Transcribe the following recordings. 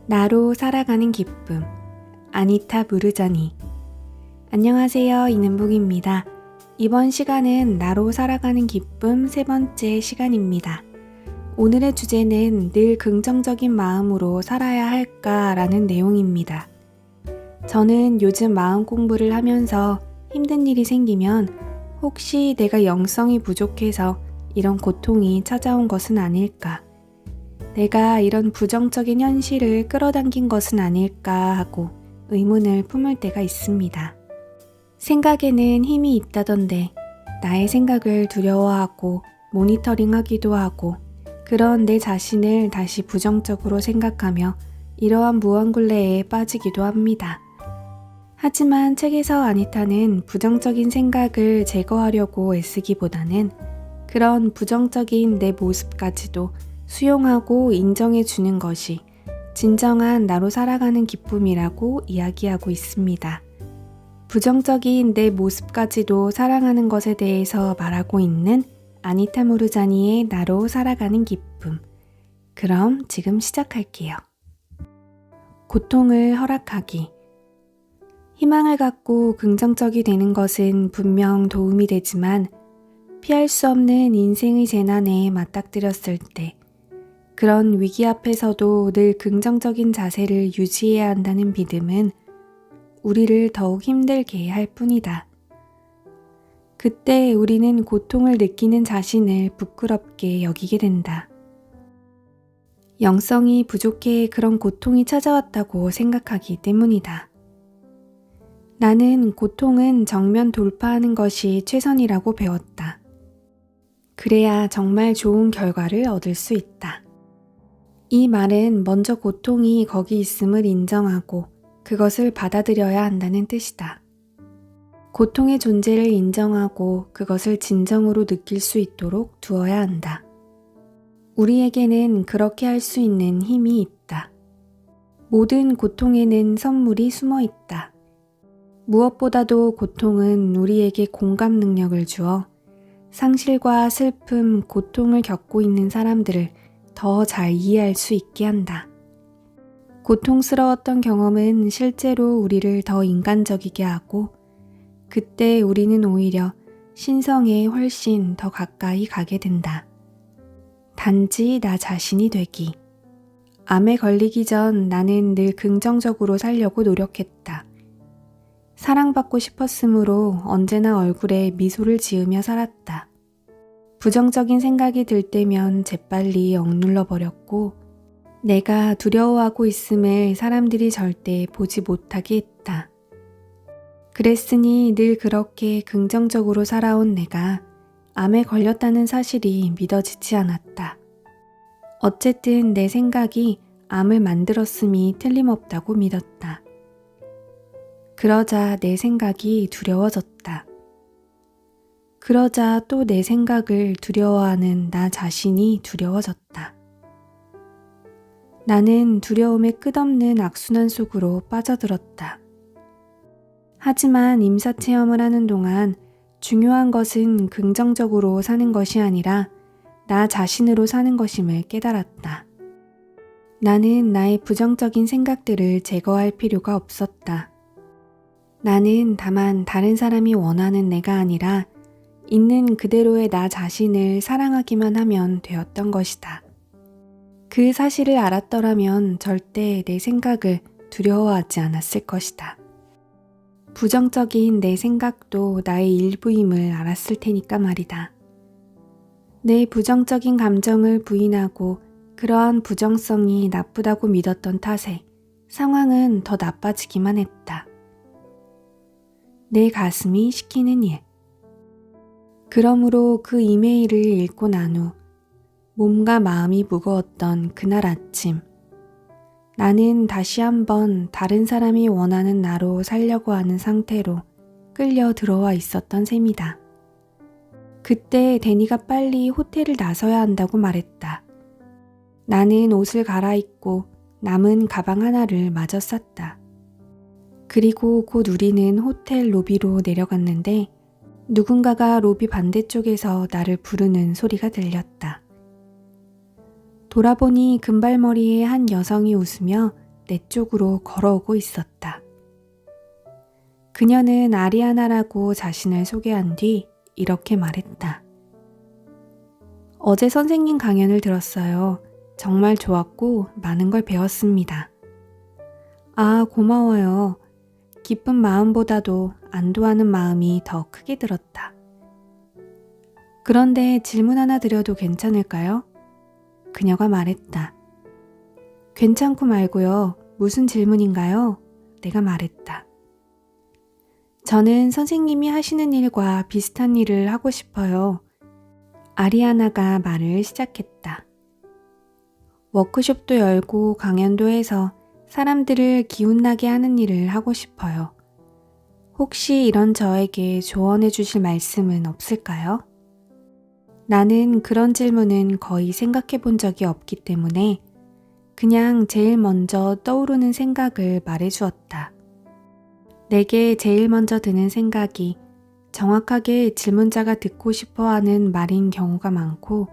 나로 살아가는 기쁨, 아니타 무르자니. 안녕하세요, 이는복입니다. 이번 시간은 나로 살아가는 기쁨 세 번째 시간입니다. 오늘의 주제는 늘 긍정적인 마음으로 살아야 할까라는 내용입니다. 저는 요즘 마음 공부를 하면서 힘든 일이 생기면 혹시 내가 영성이 부족해서 이런 고통이 찾아온 것은 아닐까? 내가 이런 부정적인 현실을 끌어당긴 것은 아닐까 하고 의문을 품을 때가 있습니다. 생각에는 힘이 있다던데 나의 생각을 두려워하고 모니터링하기도 하고 그런 내 자신을 다시 부정적으로 생각하며 이러한 무언굴레에 빠지기도 합니다. 하지만 책에서 아니타는 부정적인 생각을 제거하려고 애쓰기보다는 그런 부정적인 내 모습까지도 수용하고 인정해 주는 것이 진정한 나로 살아가는 기쁨이라고 이야기하고 있습니다. 부정적인 내 모습까지도 사랑하는 것에 대해서 말하고 있는 아니타 무르자니의 나로 살아가는 기쁨. 그럼 지금 시작할게요. 고통을 허락하기. 희망을 갖고 긍정적이 되는 것은 분명 도움이 되지만 피할 수 없는 인생의 재난에 맞닥뜨렸을 때 그런 위기 앞에서도 늘 긍정적인 자세를 유지해야 한다는 믿음은 우리를 더욱 힘들게 할 뿐이다. 그때 우리는 고통을 느끼는 자신을 부끄럽게 여기게 된다. 영성이 부족해 그런 고통이 찾아왔다고 생각하기 때문이다. 나는 고통은 정면 돌파하는 것이 최선이라고 배웠다. 그래야 정말 좋은 결과를 얻을 수 있다. 이 말은 먼저 고통이 거기 있음을 인정하고 그것을 받아들여야 한다는 뜻이다. 고통의 존재를 인정하고 그것을 진정으로 느낄 수 있도록 두어야 한다. 우리에게는 그렇게 할 수 있는 힘이 있다. 모든 고통에는 선물이 숨어 있다. 무엇보다도 고통은 우리에게 공감 능력을 주어 상실과 슬픔, 고통을 겪고 있는 사람들을 더 잘 이해할 수 있게 한다. 고통스러웠던 경험은 실제로 우리를 더 인간적이게 하고 그때 우리는 오히려 신성에 훨씬 더 가까이 가게 된다. 단지 나 자신이 되기. 암에 걸리기 전 나는 늘 긍정적으로 살려고 노력했다. 사랑받고 싶었으므로 언제나 얼굴에 미소를 지으며 살았다. 부정적인 생각이 들 때면 재빨리 억눌러 버렸고 내가 두려워하고 있음을 사람들이 절대 보지 못하게 했다. 그랬으니 늘 그렇게 긍정적으로 살아온 내가 암에 걸렸다는 사실이 믿어지지 않았다. 어쨌든 내 생각이 암을 만들었음이 틀림없다고 믿었다. 그러자 내 생각이 두려워졌다. 그러자 또 내 생각을 두려워하는 나 자신이 두려워졌다. 나는 두려움의 끝없는 악순환 속으로 빠져들었다. 하지만 임사체험을 하는 동안 중요한 것은 긍정적으로 사는 것이 아니라 나 자신으로 사는 것임을 깨달았다. 나는 나의 부정적인 생각들을 제거할 필요가 없었다. 나는 다만 다른 사람이 원하는 내가 아니라 있는 그대로의 나 자신을 사랑하기만 하면 되었던 것이다. 그 사실을 알았더라면 절대 내 생각을 두려워하지 않았을 것이다. 부정적인 내 생각도 나의 일부임을 알았을 테니까 말이다. 내 부정적인 감정을 부인하고 그러한 부정성이 나쁘다고 믿었던 탓에 상황은 더 나빠지기만 했다. 내 가슴이 시키는 일. 그러므로 그 이메일을 읽고 난 후 몸과 마음이 무거웠던 그날 아침, 나는 다시 한번 다른 사람이 원하는 나로 살려고 하는 상태로 끌려 들어와 있었던 셈이다. 그때 데니가 빨리 호텔을 나서야 한다고 말했다. 나는 옷을 갈아입고 남은 가방 하나를 마저 쌌다. 그리고 곧 우리는 호텔 로비로 내려갔는데 누군가가 로비 반대쪽에서 나를 부르는 소리가 들렸다. 돌아보니 금발머리의 한 여성이 웃으며 내 쪽으로 걸어오고 있었다. 그녀는 아리아나라고 자신을 소개한 뒤 이렇게 말했다. 어제 선생님 강연을 들었어요. 정말 좋았고 많은 걸 배웠습니다. 아, 고마워요. 기쁜 마음보다도 안도하는 마음이 더 크게 들었다. 그런데 질문 하나 드려도 괜찮을까요? 그녀가 말했다. 괜찮고 말고요. 무슨 질문인가요? 내가 말했다. 저는 선생님이 하시는 일과 비슷한 일을 하고 싶어요. 아리아나가 말을 시작했다. 워크숍도 열고 강연도 해서 사람들을 기운나게 하는 일을 하고 싶어요. 혹시 이런 저에게 조언해 주실 말씀은 없을까요? 나는 그런 질문은 거의 생각해 본 적이 없기 때문에 그냥 제일 먼저 떠오르는 생각을 말해 주었다. 내게 제일 먼저 드는 생각이 정확하게 질문자가 듣고 싶어 하는 말인 경우가 많고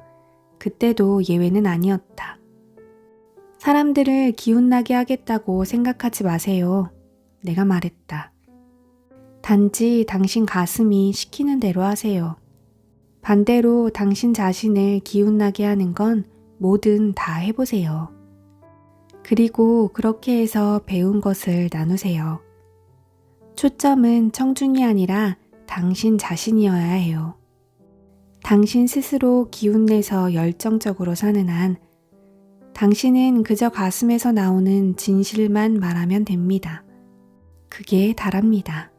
그때도 예외는 아니었다. 사람들을 기운나게 하겠다고 생각하지 마세요. 내가 말했다. 단지 당신 가슴이 시키는 대로 하세요. 반대로 당신 자신을 기운나게 하는 건 뭐든 다 해보세요. 그리고 그렇게 해서 배운 것을 나누세요. 초점은 청중이 아니라 당신 자신이어야 해요. 당신 스스로 기운내서 열정적으로 사는 한 당신은 그저 가슴에서 나오는 진실만 말하면 됩니다. 그게 다랍니다.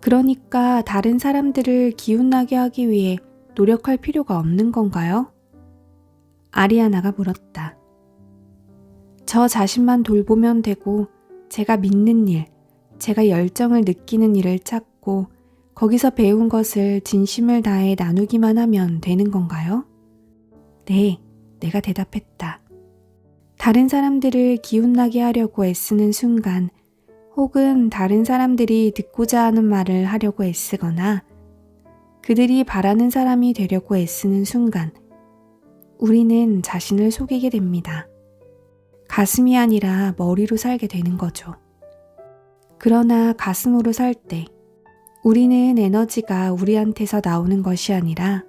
그러니까 다른 사람들을 기운나게 하기 위해 노력할 필요가 없는 건가요? 아리아나가 물었다. 저 자신만 돌보면 되고 제가 믿는 일, 제가 열정을 느끼는 일을 찾고 거기서 배운 것을 진심을 다해 나누기만 하면 되는 건가요? 네, 내가 대답했다. 다른 사람들을 기운나게 하려고 애쓰는 순간 혹은 다른 사람들이 듣고자 하는 말을 하려고 애쓰거나 그들이 바라는 사람이 되려고 애쓰는 순간 우리는 자신을 속이게 됩니다. 가슴이 아니라 머리로 살게 되는 거죠. 그러나 가슴으로 살 때 우리는 에너지가 우리한테서 나오는 것이 아니라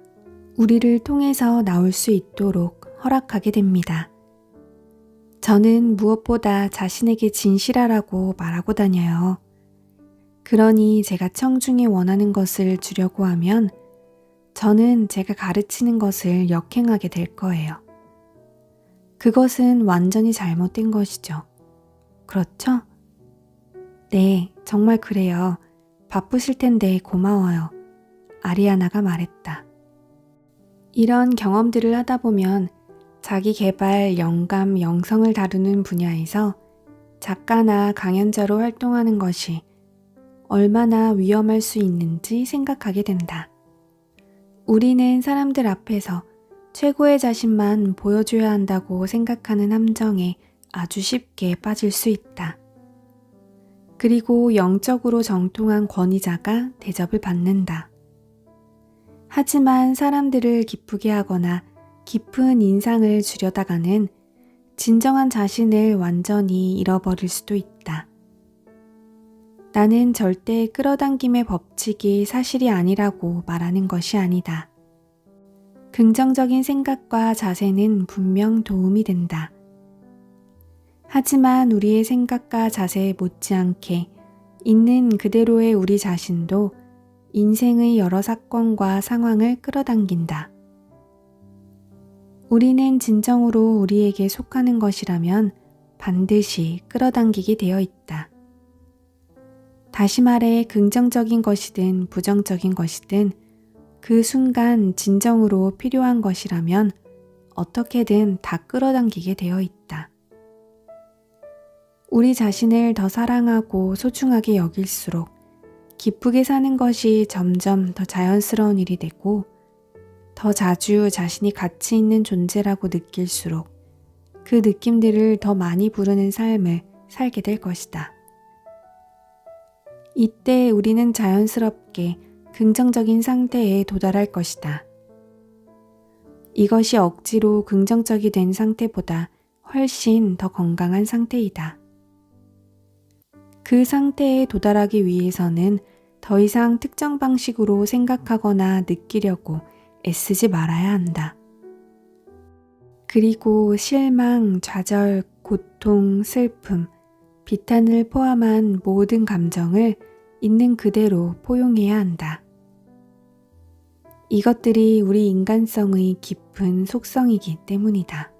우리를 통해서 나올 수 있도록 허락하게 됩니다. 저는 무엇보다 자신에게 진실하라고 말하고 다녀요. 그러니 제가 청중이 원하는 것을 주려고 하면 저는 제가 가르치는 것을 역행하게 될 거예요. 그것은 완전히 잘못된 것이죠. 그렇죠? 네, 정말 그래요. 바쁘실 텐데 고마워요. 아리아나가 말했다. 이런 경험들을 하다 보면 자기 개발, 영감, 영성을 다루는 분야에서 작가나 강연자로 활동하는 것이 얼마나 위험할 수 있는지 생각하게 된다. 우리는 사람들 앞에서 최고의 자신만 보여줘야 한다고 생각하는 함정에 아주 쉽게 빠질 수 있다. 그리고 영적으로 정통한 권위자가 대접을 받는다. 하지만 사람들을 기쁘게 하거나 깊은 인상을 주려다가는 진정한 자신을 완전히 잃어버릴 수도 있다. 나는 절대 끌어당김의 법칙이 사실이 아니라고 말하는 것이 아니다. 긍정적인 생각과 자세는 분명 도움이 된다. 하지만 우리의 생각과 자세에 못지않게 있는 그대로의 우리 자신도 인생의 여러 사건과 상황을 끌어당긴다. 우리는 진정으로 우리에게 속하는 것이라면 반드시 끌어당기게 되어 있다. 다시 말해 긍정적인 것이든 부정적인 것이든 그 순간 진정으로 필요한 것이라면 어떻게든 다 끌어당기게 되어 있다. 우리 자신을 더 사랑하고 소중하게 여길수록 기쁘게 사는 것이 점점 더 자연스러운 일이 되고 더 자주 자신이 가치 있는 존재라고 느낄수록 그 느낌들을 더 많이 부르는 삶을 살게 될 것이다. 이때 우리는 자연스럽게 긍정적인 상태에 도달할 것이다. 이것이 억지로 긍정적이 된 상태보다 훨씬 더 건강한 상태이다. 그 상태에 도달하기 위해서는 더 이상 특정 방식으로 생각하거나 느끼려고 애쓰지 말아야 한다. 그리고 실망, 좌절, 고통, 슬픔, 비탄을 포함한 모든 감정을 있는 그대로 포용해야 한다. 이것들이 우리 인간성의 깊은 속성이기 때문이다.